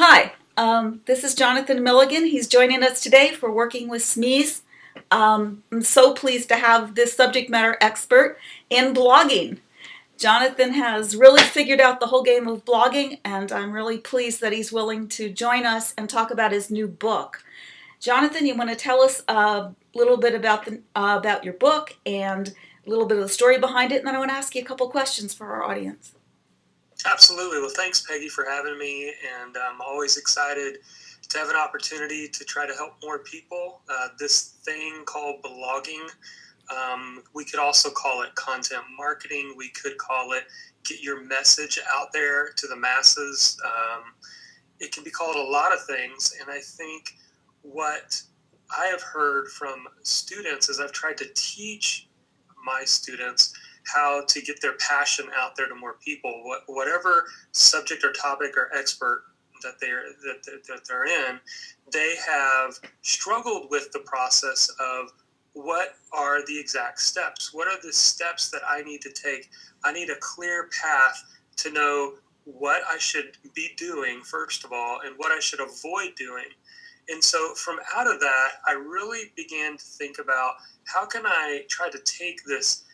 Hi, this is Jonathan Milligan. He's joining us today for Working with SMEs. I'm so pleased to have this subject matter expert in blogging. Jonathan has really figured out the whole game of blogging, and I'm really pleased that he's willing to join us and talk about his new book. Jonathan, you want to tell us a little bit about your book and a little bit of the story behind it, and then I want to ask you a couple questions for our audience. Absolutely. Well, thanks, Peggy, for having me. And I'm always excited to have an opportunity to try to help more people. This thing called blogging, we could also call it content marketing. We could call it get your message out there to the masses. It can be called a lot of things. And I think what I have heard from students is I've tried to teach my students how to get their passion out there to more people. Whatever subject or topic or expert that they're in, they have struggled with the process of what are the exact steps? What are the steps that I need to take? I need a clear path to know what I should be doing, first of all, and what I should avoid doing. And so from out of that, I really began to think about how can I try to take this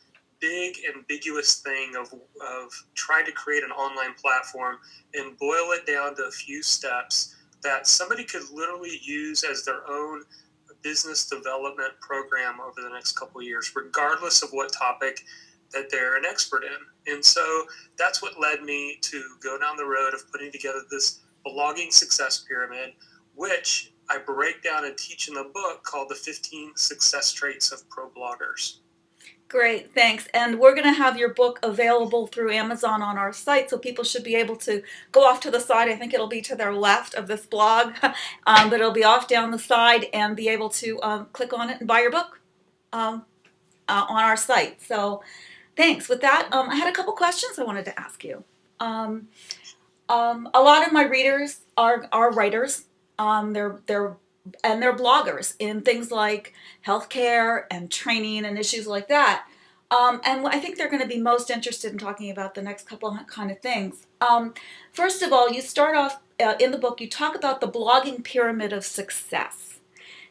big ambiguous thing of trying to create an online platform and boil it down to a few steps that somebody could literally use as their own business development program over the next couple of years, regardless of what topic that they're an expert in. And so that's what led me to go down the road of putting together this blogging success pyramid, which I break down and teach in the book called the 15 Success Traits of Pro Bloggers. Great, thanks. And we're going to have your book available through Amazon on our site, so people should be able to go off to the side. I think it'll be to their left of this blog, but it'll be off down the side and be able to click on it and buy your book um, on our site. So thanks. With that, I had a couple questions I wanted to ask you. Um, a lot of my readers are writers. They're bloggers in things like healthcare and training and issues like that. And I think they're going to be most interested in talking about the next couple of kind of things. First of all, you start off in the book. You talk about the blogging pyramid of success.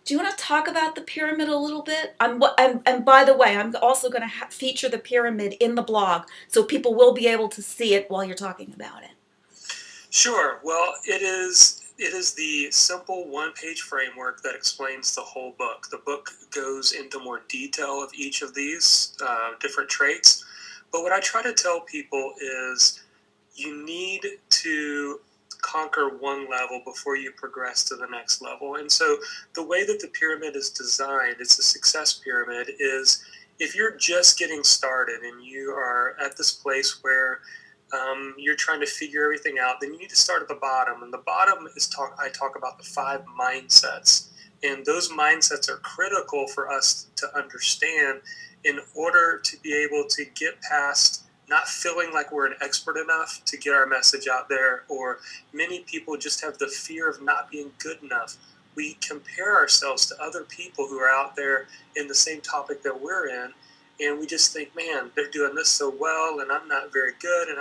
Do you want to talk about the pyramid a little bit? And by the way, I'm also going to feature the pyramid in the blog, so people will be able to see it while you're talking about it. Sure. Well, it is the simple one-page framework that explains the whole book. The book goes into more detail of each of these different traits. But what I try to tell people is you need to conquer one level before you progress to the next level. And so the way that the pyramid is designed, it's a success pyramid, is if you're just getting started and you are at this place where you're trying to figure everything out, then you need to start at the bottom. And the bottom is I talk about the 5 mindsets. And those mindsets are critical for us to understand in order to be able to get past not feeling like we're an expert enough to get our message out there, or many people just have the fear of not being good enough. We compare ourselves to other people who are out there in the same topic that we're in, and we just think, man, they're doing this so well and I'm not very good, and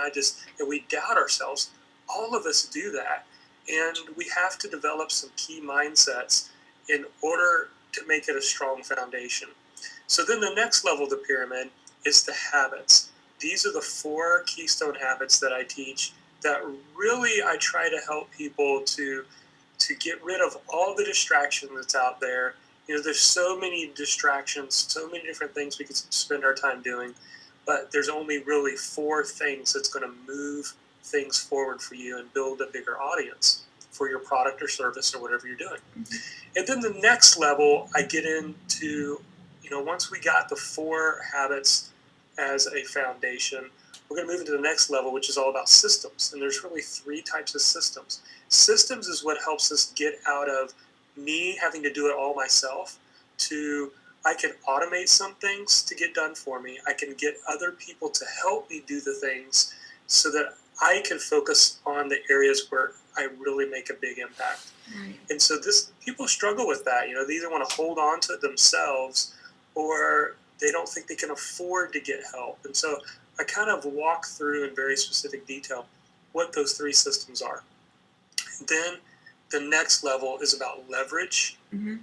we doubt ourselves. All of us do that, and we have to develop some key mindsets in order to make it a strong foundation. So then the next level of the pyramid is the habits. These are the 4 keystone habits that I teach that really I try to help people to get rid of all the distraction that's out there. There's so many distractions, so many different things we could spend our time doing, but there's only really 4 things that's going to move things forward for you and build a bigger audience for your product or service or whatever you're doing. And then the next level I get into, once we got the 4 habits as a foundation, we're going to move into the next level, which is all about systems. And there's really 3 types of systems. Systems is what helps us get out of me having to do it all myself to I can automate some things to get done for me. I can get other people to help me do the things so that I can focus on the areas where I really make a big impact. Right. And so people struggle with that. They either want to hold on to it themselves or they don't think they can afford to get help. And so I kind of walk through in very specific detail what those 3 systems are. Then the next level is about leverage. Mm-hmm.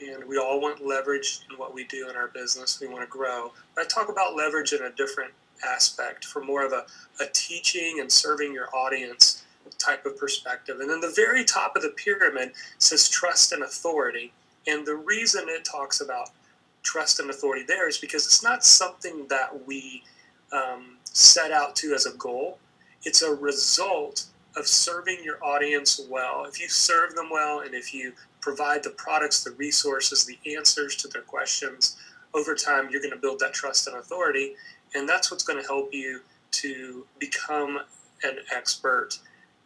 And we all want leverage in what we do in our business. We want to grow. But I talk about leverage in a different aspect, for more of a teaching and serving your audience type of perspective. And then the very top of the pyramid says trust and authority. And the reason it talks about trust and authority there is because it's not something that we set out to as a goal. It's a result of serving your audience well. If you serve them well, and if you provide the products, the resources, the answers to their questions, over time you're going to build that trust and authority, and that's what's going to help you to become an expert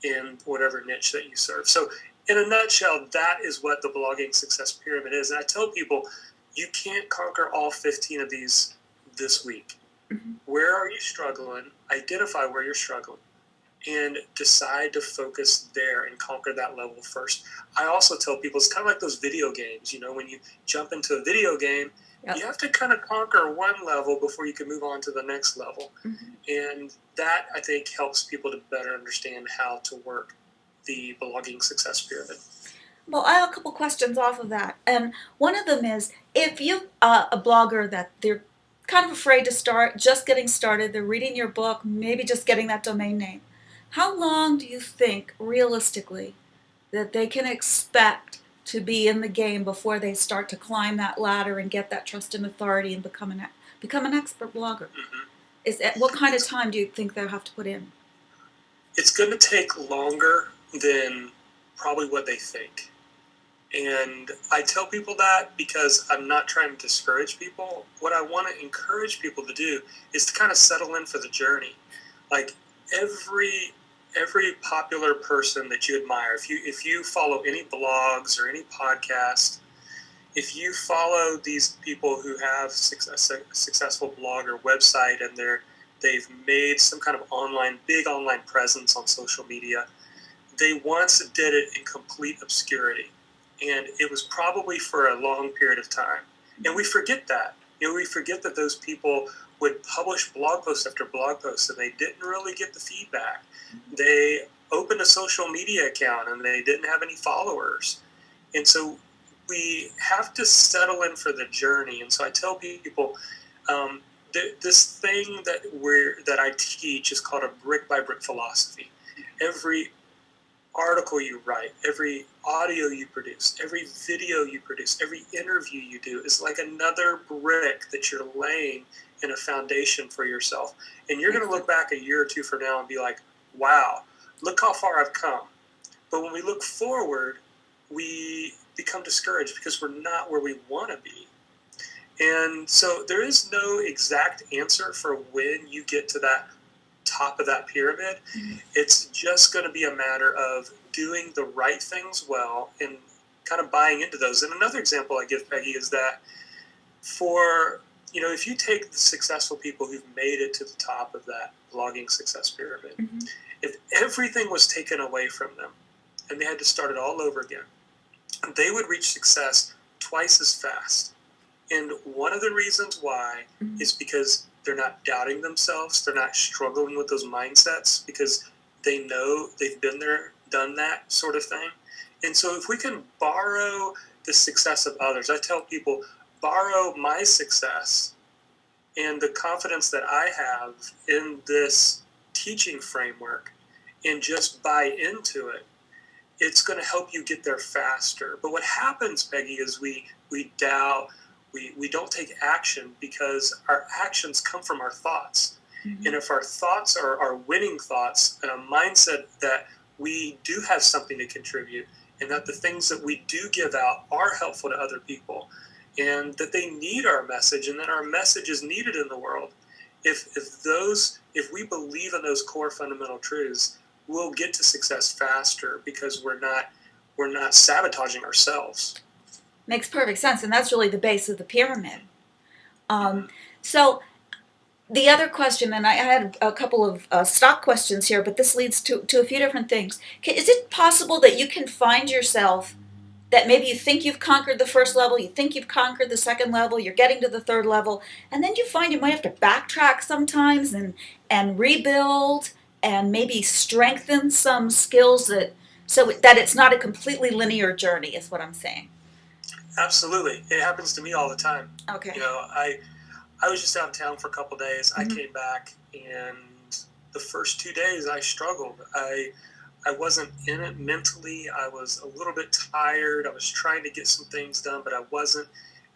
in whatever niche that you serve. So in a nutshell, that is what the blogging success pyramid is. And I tell people, you can't conquer all 15 of these this week. Mm-hmm. Where are you struggling? Identify where you're struggling and decide to focus there and conquer that level first. I also tell people, it's kind of like those video games. When you jump into a video game, Yep. You have to kind of conquer one level before you can move on to the next level. Mm-hmm. And that, I think, helps people to better understand how to work the blogging success pyramid. Well, I have a couple questions off of that. And one of them is, if you a blogger that they're kind of afraid to start, just getting started, they're reading your book, maybe just getting that domain name, how long do you think, realistically, that they can expect to be in the game before they start to climb that ladder and get that trust and authority and become an expert blogger? Mm-hmm. What kind of time do you think they'll have to put in? It's going to take longer than probably what they think. And I tell people that because I'm not trying to discourage people. What I want to encourage people to do is to kind of settle in for the journey. Like every popular person that you admire, if you follow any blogs or any podcast, if you follow these people who have a successful blog or website, and they've made some kind of big online presence on social media, they once did it in complete obscurity. And it was probably for a long period of time. And we forget that. We forget that those people would publish blog post after blog post, and they didn't really get the feedback. They opened a social media account, and they didn't have any followers. And so we have to settle in for the journey. And so I tell people, this thing that I teach is called a brick by brick philosophy. Every article you write, every audio you produce, every video you produce, every interview you do is like another brick that you're laying in a foundation for yourself. And you're going to look back a year or two from now and be like, wow, look how far I've come. But when we look forward, we become discouraged because we're not where we want to be. And so there is no exact answer for when you get to that top of that pyramid. Mm-hmm. It's just going to be a matter of doing the right things well and kind of buying into those. And another example I give, Peggy, is that if you take the successful people who've made it to the top of that blogging success pyramid, mm-hmm. if everything was taken away from them and they had to start it all over again, they would reach success twice as fast. And one of the reasons why mm-hmm. is because they're not doubting themselves. They're not struggling with those mindsets because they know they've been there, done that sort of thing. And so if we can borrow the success of others, I tell people, borrow my success and the confidence that I have in this teaching framework and just buy into it, it's going to help you get there faster. But what happens, Peggy, is we doubt, we don't take action because our actions come from our thoughts. Mm-hmm. And if our thoughts are winning thoughts and a mindset that we do have something to contribute and that the things that we do give out are helpful to other people and that they need our message and that our message is needed in the world, if we believe in those core fundamental truths, we'll get to success faster because we're not sabotaging ourselves. Makes perfect sense, and that's really the base of the pyramid. So the other question, and I had a couple of stock questions here, but this leads to a few different things. Is it possible that you can find yourself that maybe you think you've conquered the first level, you think you've conquered the second level, you're getting to the third level, and then you find you might have to backtrack sometimes and rebuild and maybe strengthen some skills that So that it's not a completely linear journey is what I'm saying. Absolutely. It happens to me all the time. Okay. You know, I was just out of town for a couple days. I came back, and the first 2 days I struggled. I wasn't in it mentally. I was a little bit tired. I was trying to get some things done, but I wasn't.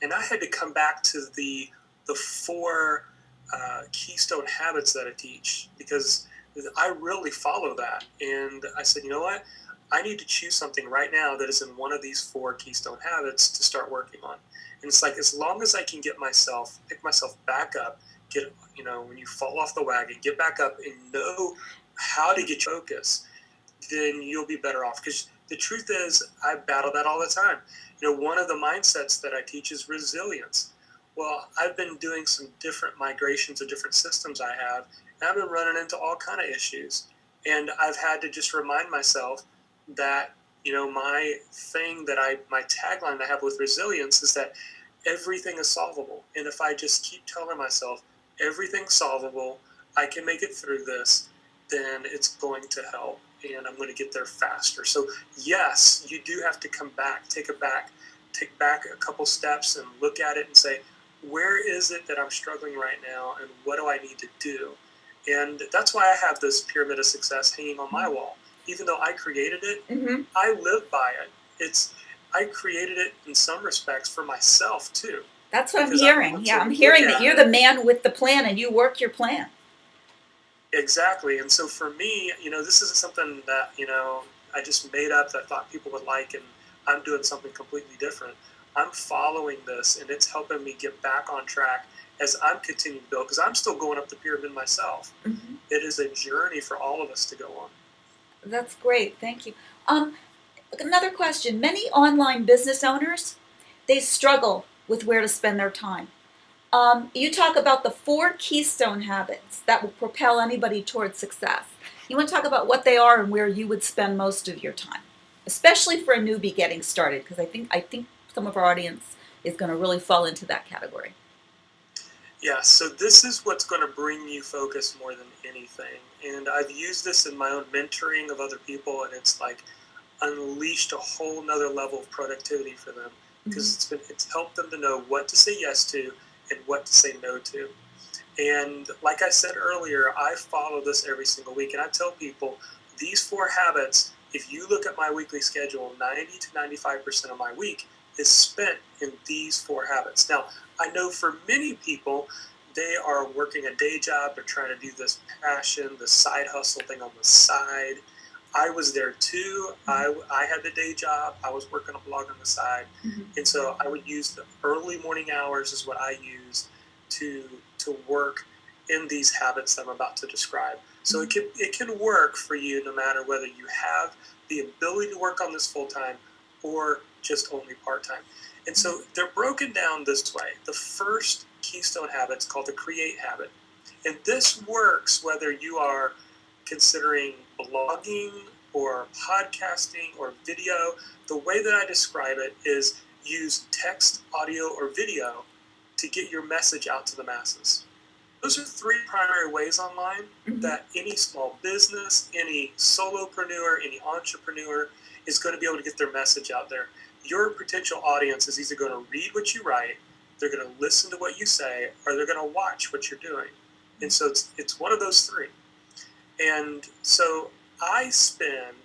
And I had to come back to the four Keystone Habits that I teach, because I really follow that. And I said, you know what? I need to choose something right now that is in one of these four Keystone Habits to start working on. And it's like, as long as I can pick myself back up, when you fall off the wagon, get back up and know how to get your focus, then you'll be better off. Because the truth is, I battle that all the time. One of the mindsets that I teach is resilience. Well, I've been doing some different migrations of different systems I have, and I've been running into all kind of issues. And I've had to just remind myself that, my tagline I have with resilience is that everything is solvable. And if I just keep telling myself everything's solvable, I can make it through this, then it's going to help, and I'm going to get there faster. So yes, you do have to come back, take back a couple steps and look at it and say, where is it that I'm struggling right now, and what do I need to do? And that's why I have this pyramid of success hanging on my wall. Even though I created it, I live by it. I created it in some respects for myself too. That's what I'm hearing. Yeah, I'm hearing that you're the man with the plan and you work your plan. Exactly. And so for me, this isn't something that, I just made up that I thought people would like, and I'm doing something completely different. I'm following this, and it's helping me get back on track as I'm continuing to build, because I'm still going up the pyramid myself. It is a journey for all of us to go on. That's great. Thank you. Another question. Many online business owners, they struggle with where to spend their time. You talk about the 4 keystone habits that will propel anybody towards success. You want to talk about what they are and where you would spend most of your time, especially for a newbie getting started, because I think some of our audience is going to really fall into that category. Yeah, so this is what's going to bring you focus more than anything. And I've used this in my own mentoring of other people, and it's like unleashed a whole nother level of productivity for them, because it's helped them to know what to say yes to and what to say no to. And like I said earlier, I follow this every single week, and I tell people these 4 habits, if you look at my weekly schedule, 90 to 95% of my week is spent in these 4 habits. Now, I know for many people, they are working a day job, they're trying to do this passion, the side hustle thing on the side. I was there too. I had the day job. I was working a blog on the side. And so I would use the early morning hours is what I use to work in these habits that I'm about to describe. So it can work for you no matter whether you have the ability to work on this full time or just only part time. And so they're broken down this way. The first keystone habit is called the create habit. And this works whether you are considering blogging or podcasting or video. The way that I describe it is use text, audio, or video to get your message out to the masses. Those are 3 primary ways online that any small business, any solopreneur, any entrepreneur is going to be able to get their message out there. Your potential audience is either going to read what you write, they're going to listen to what you say, or they're going to watch what you're doing. And so it's one of those 3. And so I spend,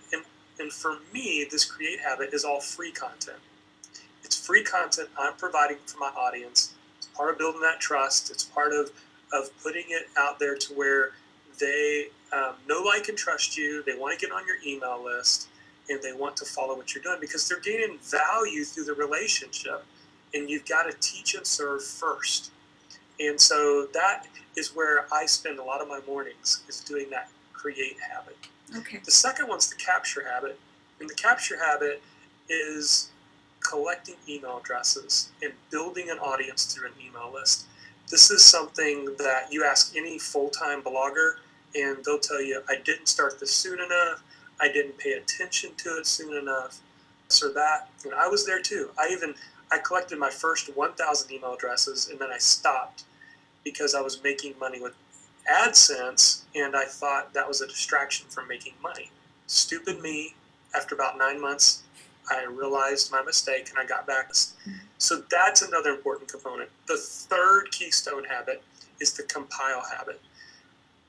and for me, this create habit is all free content. It's free content I'm providing for my audience. It's part of building that trust. It's part of putting it out there to where they know, like, and trust you. They want to get on your email list, and they want to follow what you're doing because they're gaining value through the relationship. And you've got to teach and serve first. And so that is where I spend a lot of my mornings, is doing that create habit. Okay. The second one's the capture habit. And the capture habit is collecting email addresses and building an audience through an email list. This is something that you ask any full-time blogger, and they'll tell you, I didn't start this soon enough. I didn't pay attention to it soon enough. Or that. And I was there too. I collected my first 1,000 email addresses, and then I stopped because I was making money with AdSense, and I thought that was a distraction from making money. Stupid me. After about 9 months, I realized my mistake and I got back. So that's another important component. The third keystone habit is the compile habit.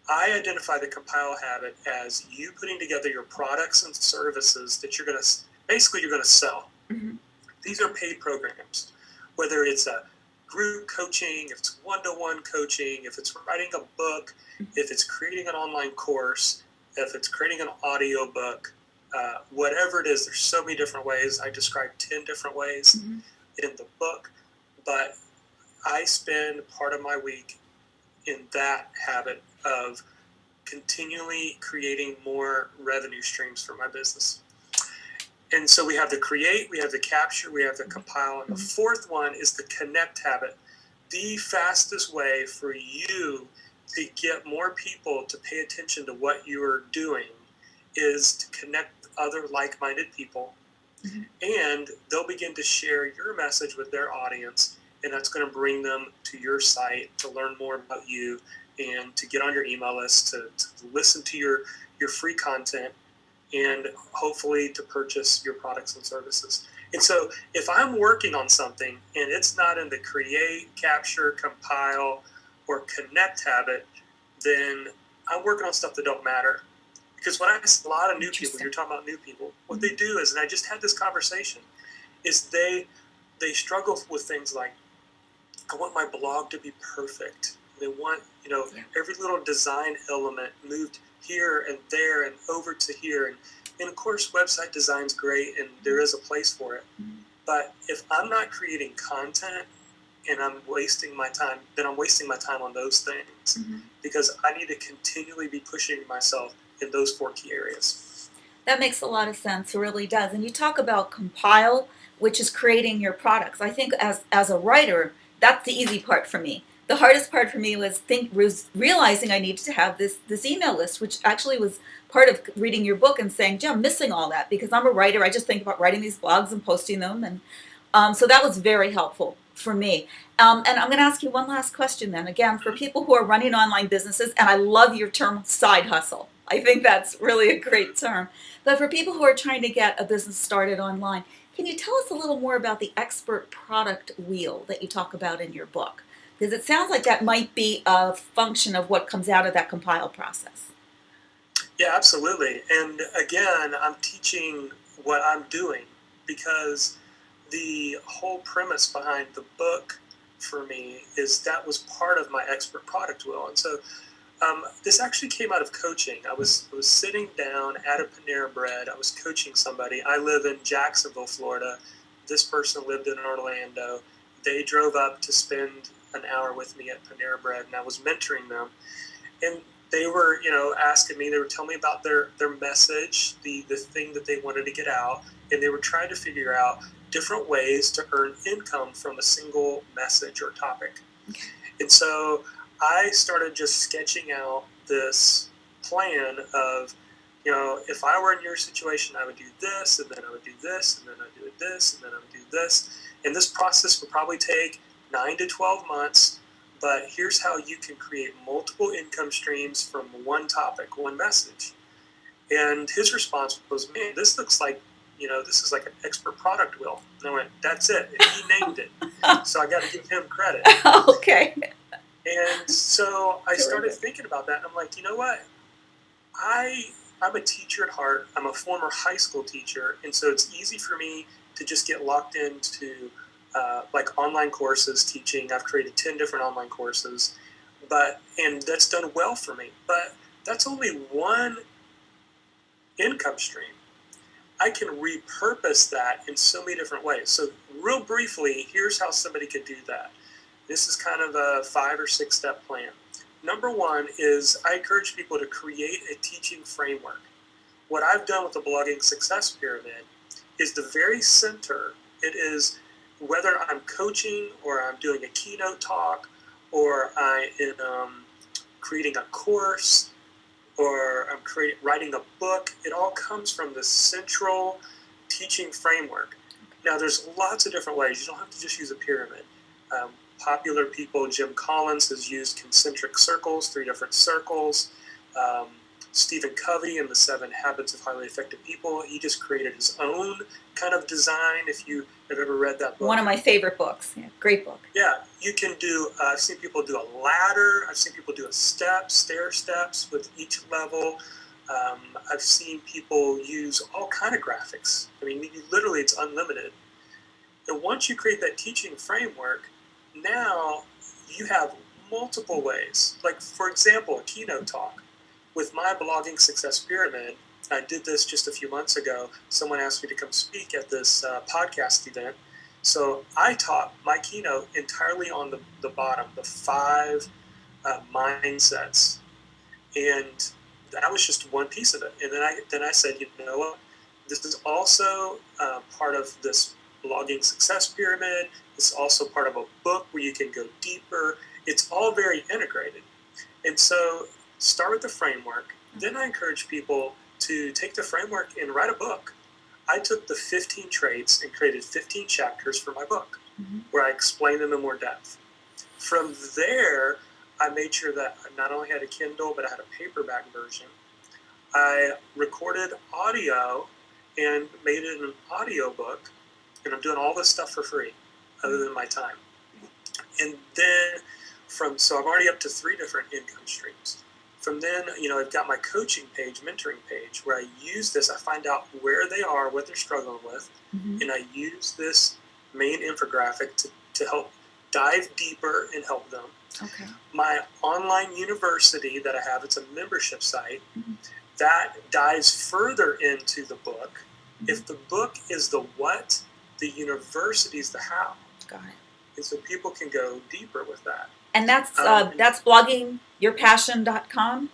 I identify the compile habit as you putting together your products and services that you're going to sell. Mm-hmm. These are paid programs, whether it's a group coaching, if it's one-to-one coaching, if it's writing a book, if it's creating an online course, if it's creating an audio book, whatever it is. There's so many different ways. I describe 10 different ways Mm-hmm. in the book, but I spend part of my week in that habit of continually creating more revenue streams for my business. And so we have the create, we have the capture, we have the compile, and the fourth one is the connect habit. The fastest way for you to get more people to pay attention to what you are doing is to connect with other like-minded people, and they'll begin to share your message with their audience, and that's going to bring them to your site to learn more about you and to get on your email list, to listen to your free content, and hopefully to purchase your products and services. And so if I'm working on something and it's not in the create, capture, compile, or connect habit, then I'm working on stuff that don't matter. Because when I see a lot of new people, you're talking about new people, what they do is, and I just had this conversation, is they struggle with things like, I want my blog to be perfect. They want, every little design element moved here and there and over to here. And of course, website design's great and there is a place for it. But if I'm not creating content and I'm wasting my time, then I'm wasting my time on those things, because I need to continually be pushing myself in those 4 key areas. That makes a lot of sense. It really does. And you talk about compile, which is creating your products. I think as a writer, that's the easy part for me. The hardest part for me was realizing I needed to have this email list, which actually was part of reading your book and saying, gee, I'm missing all that because I'm a writer. I just think about writing these blogs and posting them. And so that was very helpful for me. And I'm going to ask you one last question then. Again, for people who are running online businesses, and I love your term side hustle. I think that's really a great term. But for people who are trying to get a business started online, can you tell us a little more about the expert product wheel that you talk about in your book? Because it sounds like that might be a function of what comes out of that compile process. Yeah, absolutely. And again, I'm teaching what I'm doing, because the whole premise behind the book for me is that was part of my expert product wheel. And so this actually came out of coaching. I was sitting down at a Panera Bread. I was coaching somebody. I live in Jacksonville, Florida. This person lived in Orlando. They drove up to spend an hour with me at Panera Bread, and I was mentoring them. And they were, asking me, they were telling me about their message, the thing that they wanted to get out, and they were trying to figure out different ways to earn income from a single message or topic. And so I started just sketching out this plan of, if I were in your situation, I would do this, and then I would do this, and then I would do this, and then I would do this. And this process would probably take 9 to 12 months, but here's how you can create multiple income streams from one topic, one message. And his response was, man, this looks like, this is like an expert product wheel. And I went, that's it. And he named it. So I got to give him credit. Okay. And so I started thinking about that. And I'm like, you know what? I'm a teacher at heart. I'm a former high school teacher. And so it's easy for me to just get locked into like online courses, teaching. I've created 10 different online courses, and that's done well for me. But that's only one income stream. I can repurpose that in so many different ways. So real briefly, here's how somebody could do that. This is kind of a 5 or 6 step plan. Number 1 is I encourage people to create a teaching framework. What I've done with the Blogging Success Pyramid is the very center. It is whether I'm coaching or I'm doing a keynote talk or I am creating a course or I'm writing a book, it all comes from the central teaching framework. Now, there's lots of different ways. You don't have to just use a pyramid. Popular people, Jim Collins has used concentric circles, 3 different circles. Stephen Covey and the 7 Habits of Highly Effective People. He just created his own kind of design. If you have ever read that book, One of my favorite books. Yeah, great book. Yeah, you can do. I've seen people do a ladder. I've seen people do a stair steps with each level. I've seen people use all kind of graphics. I mean, literally, it's unlimited. And once you create that teaching framework, now you have multiple ways. Like, for example, a keynote talk. With my blogging success pyramid, I did this just a few months ago. Someone asked me to come speak at this podcast event. So I taught my keynote entirely on the bottom, the 5 mindsets. And that was just one piece of it. And then I said, you know what? This is also part of this blogging success pyramid. It's also part of a book where you can go deeper. It's all very integrated. And so start with the framework. Then I encourage people to take the framework and write a book. I took the 15 traits and created 15 chapters for my book, where I explain them in more depth. From there, I made sure that I not only had a Kindle, but I had a paperback version. I recorded audio and made it an audio book, and I'm doing all this stuff for free, other than my time. And then so I'm already up to 3 different income streams. From then, I've got my coaching page, mentoring page, where I use this. I find out where they are, what they're struggling with, and I use this main infographic to help dive deeper and help them. Okay. My online university that I have, it's a membership site, that dives further into the book. If the book is the what, the university is the how. Got it. And so people can go deeper with that. And that's bloggingyourpassion.com?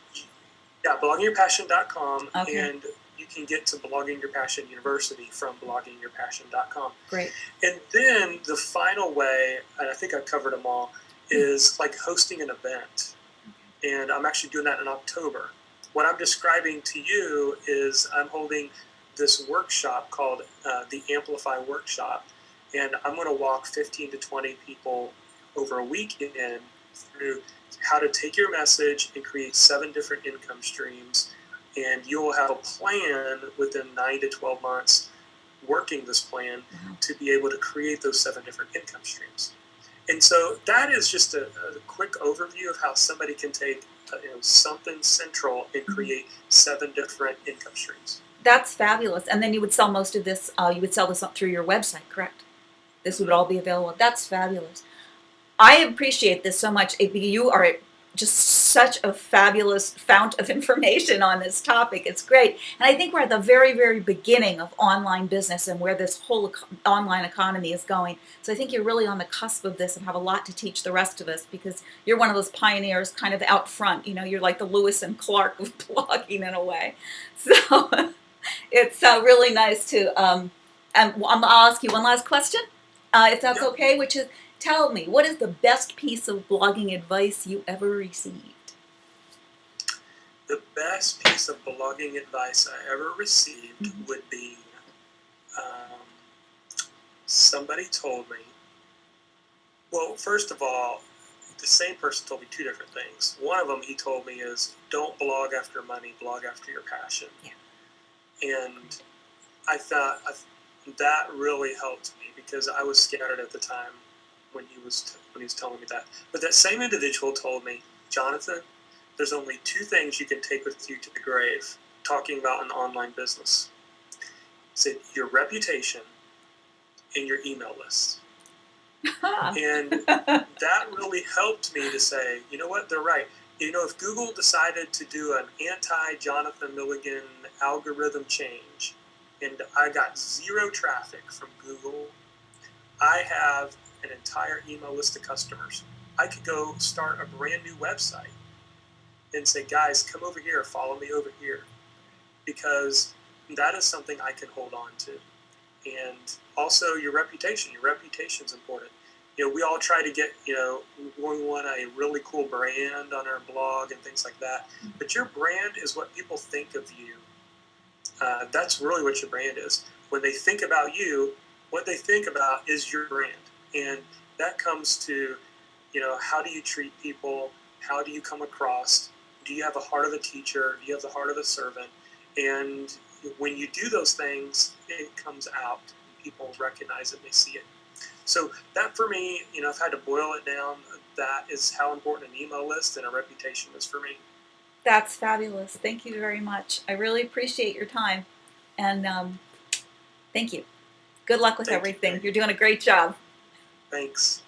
Yeah, bloggingyourpassion.com. Okay. And you can get to Blogging Your Passion University from bloggingyourpassion.com. Great. And then the final way, and I think I covered them all, is like hosting an event. And I'm actually doing that in October. What I'm describing to you is I'm holding this workshop called the Amplify Workshop. And I'm going to walk 15 to 20 people over a weekend through how to take your message and create 7 different income streams. And you'll have a plan within 9 to 12 months working this plan to be able to create those 7 different income streams. And so that is just a quick overview of how somebody can take something central and create 7 different income streams. That's fabulous. And then you would sell most of this, you would sell this up through your website, correct? This would all be available. That's fabulous. I appreciate this so much. You are just such a fabulous fount of information on this topic. It's great. And I think we're at the very, very beginning of online business and where this whole online economy is going. So I think you're really on the cusp of this and have a lot to teach the rest of us, because you're one of those pioneers kind of out front. You're like the Lewis and Clark of blogging in a way. So it's really nice to, and I'll ask you one last question, if that's okay, which is, tell me, what is the best piece of blogging advice you ever received? The best piece of blogging advice I ever received would be somebody told me, well, first of all, the same person told me 2 different things. One of them he told me is, don't blog after money, blog after your passion. Yeah. And I thought that really helped me, because I was scared at the time when he was telling me that. But that same individual told me, Jonathan, there's only 2 things you can take with you to the grave, talking about an online business. He said, your reputation and your email list. And that really helped me to say, you know what, they're right. If Google decided to do an anti-Jonathan Milligan algorithm change, and I got 0 traffic from Google, I have an entire email list of customers. I could go start a brand new website and say, guys, come over here, follow me over here, because that is something I can hold on to. And also your reputation. Your reputation's important. We all try to get, we want a really cool brand on our blog and things like that. But your brand is what people think of you. That's really what your brand is. When they think about you, what they think about is your brand. And that comes to, how do you treat people? How do you come across? Do you have the heart of the teacher? Do you have the heart of the servant? And when you do those things, it comes out. People recognize it, they see it. So that for me, if I had to boil it down, that is how important an email list and a reputation is for me. That's fabulous. Thank you very much. I really appreciate your time. And thank you. Good luck with Thank you. everything. You're doing a great job. Thanks.